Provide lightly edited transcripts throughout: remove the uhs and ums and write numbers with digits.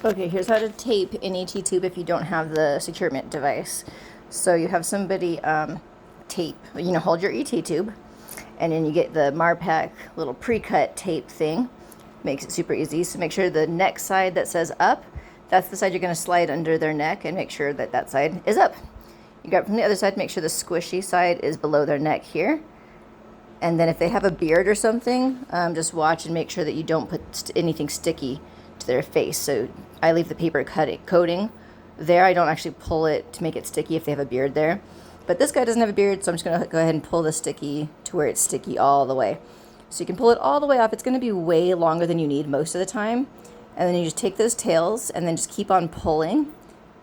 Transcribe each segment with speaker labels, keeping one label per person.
Speaker 1: Okay, here's how to tape an ET tube if you don't have the securement device. So you have somebody tape, hold your ET tube, and then you get the Marpac little pre-cut tape thing. Makes it super easy. So make sure the neck side that says up, that's the side you're going to slide under their neck, and make sure that that side is up. You grab from the other side, make sure the squishy side is below their neck here. And then if they have a beard or something, just watch and make sure that you don't put anything sticky to their face. So I leave the paper coating there. I don't actually pull it to make it sticky if they have a beard there. But this guy doesn't have a beard, so I'm just going to go ahead and pull the sticky to where it's sticky all the way. So you can pull it all the way off. It's going to be way longer than you need most of the time. And then you just take those tails and then just keep on pulling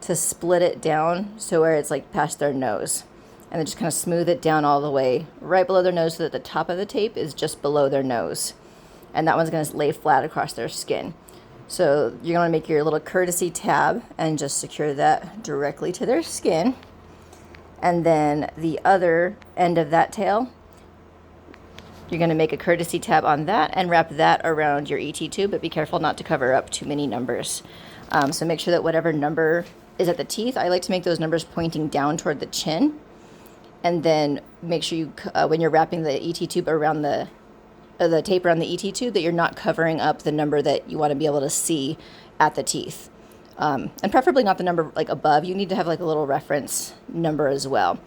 Speaker 1: to split it down so where it's like past their nose. And then just kind of smooth it down all the way right below their nose so that the top of the tape is just below their nose. And that one's going to lay flat across their skin. So you're going to make your little courtesy tab and just secure that directly to their skin. And then the other end of that tail, you're going to make a courtesy tab on that and wrap that around your ET tube, but be careful not to cover up too many numbers. So make sure that whatever number is at the teeth, I like to make those numbers pointing down toward the chin. And then make sure you, when you're wrapping the ET tube around the tape around the ET tube, that you're not covering up the number that you want to be able to see at the teeth. And preferably not the number like above. You need to have like a little reference number as well.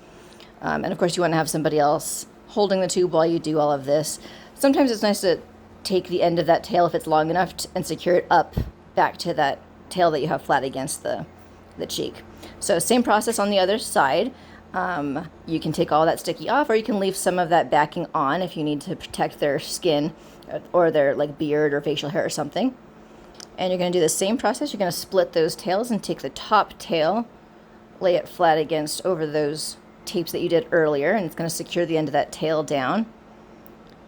Speaker 1: And of course you want to have somebody else holding the tube while you do all of this. Sometimes it's nice to take the end of that tail if it's long enough and secure it up back to that tail that you have flat against the cheek. So same process on the other side. You can take all that sticky off, or you can leave some of that backing on if you need to protect their skin or their like beard or facial hair or something. And you're going to do the same process. You're going to split those tails and take the top tail, lay it flat against over those tapes that you did earlier, and it's going to secure the end of that tail down.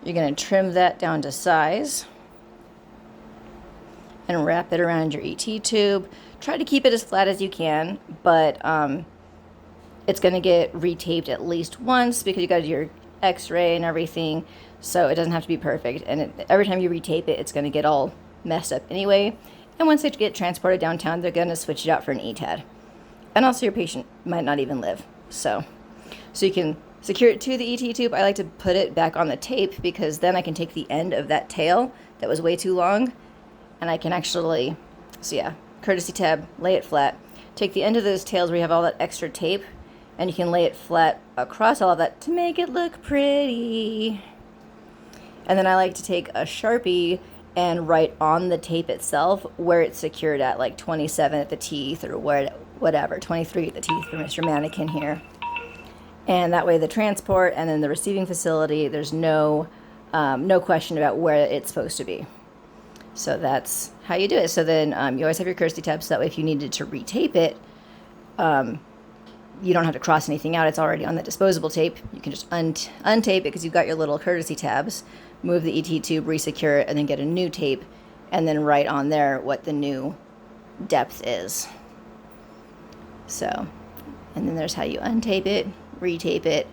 Speaker 1: You're going to trim that down to size and wrap it around your ET tube. Try to keep it as flat as you can, but it's going to get retaped at least once because you got your x-ray and everything, so it doesn't have to be perfect. And every time you retape it, it's going to get all messed up anyway. And once they get transported downtown, they're going to switch it out for an ETT. And also your patient might not even live. So you can secure it to the ET tube. I like to put it back on the tape because then I can take the end of that tail that was way too long, and I can actually, courtesy tab, lay it flat. Take the end of those tails where you have all that extra tape, and you can lay it flat across all of that to make it look pretty. And then I like to take a Sharpie and write on the tape itself where it's secured at, like 27 at the teeth or whatever, 23 at the teeth for Mr. Mannequin here. And that way the transport and then the receiving facility, there's no question about where it's supposed to be. So that's how you do it. So then you always have your courtesy tab, so that way if you needed to retape it, you don't have to cross anything out. It's already on the disposable tape. You can just untape it because you've got your little courtesy tabs, move the ET tube, resecure it, and then get a new tape, and then write on there what the new depth is. So, and then there's how you untape it, retape it.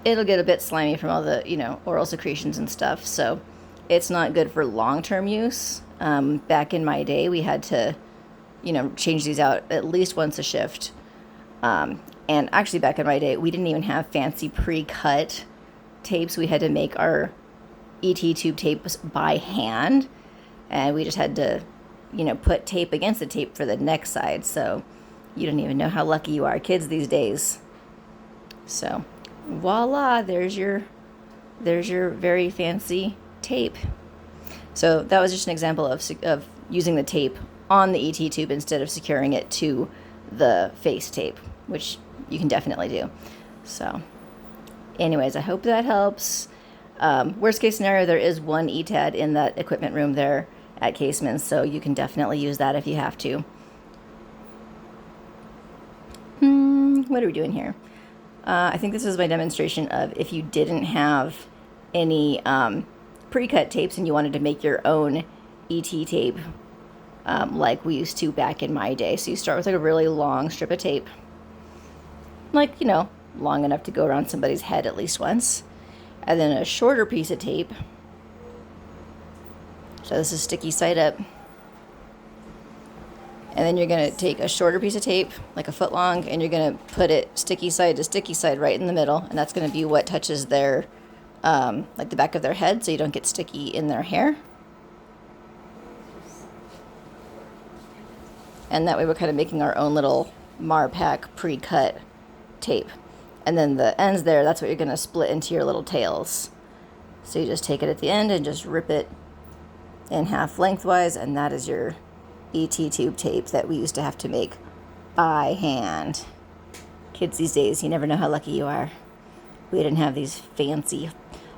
Speaker 1: It'll get a bit slimy from all the, oral secretions and stuff, so it's not good for long-term use. Back in my day, we had to, change these out at least once a shift. And actually back in my day, we didn't even have fancy pre-cut tapes. We had to make our ET tube tapes by hand, and we just had to, put tape against the tape for the neck side. So you don't even know how lucky you are, kids these days. So voila, there's your very fancy tape. So that was just an example of using the tape on the ET tube instead of securing it to the face tape, which you can definitely do. So anyways, I hope that helps. Worst case scenario, there is one ETT in that equipment room there at Caseman, so you can definitely use that if you have to. What are we doing here? I think this is my demonstration of if you didn't have any pre-cut tapes and you wanted to make your own ET tape, like we used to back in my day. So you start with like a really long strip of tape, like, long enough to go around somebody's head at least once, and then a shorter piece of tape. So this is sticky side up. And then you're going to take a shorter piece of tape, like a foot long, and you're going to put it sticky side to sticky side right in the middle. And that's going to be what touches their, like the back of their head, so you don't get sticky in their hair. And that way we're kind of making our own little Marpac pre-cut tape. And then the ends there, that's what you're going to split into your little tails. So you just take it at the end and just rip it in half lengthwise, and that is your ET tube tape that we used to have to make by hand. Kids these days, you never know how lucky you are. We didn't have these fancy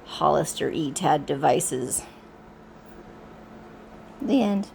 Speaker 1: Hollister ETT devices. The end.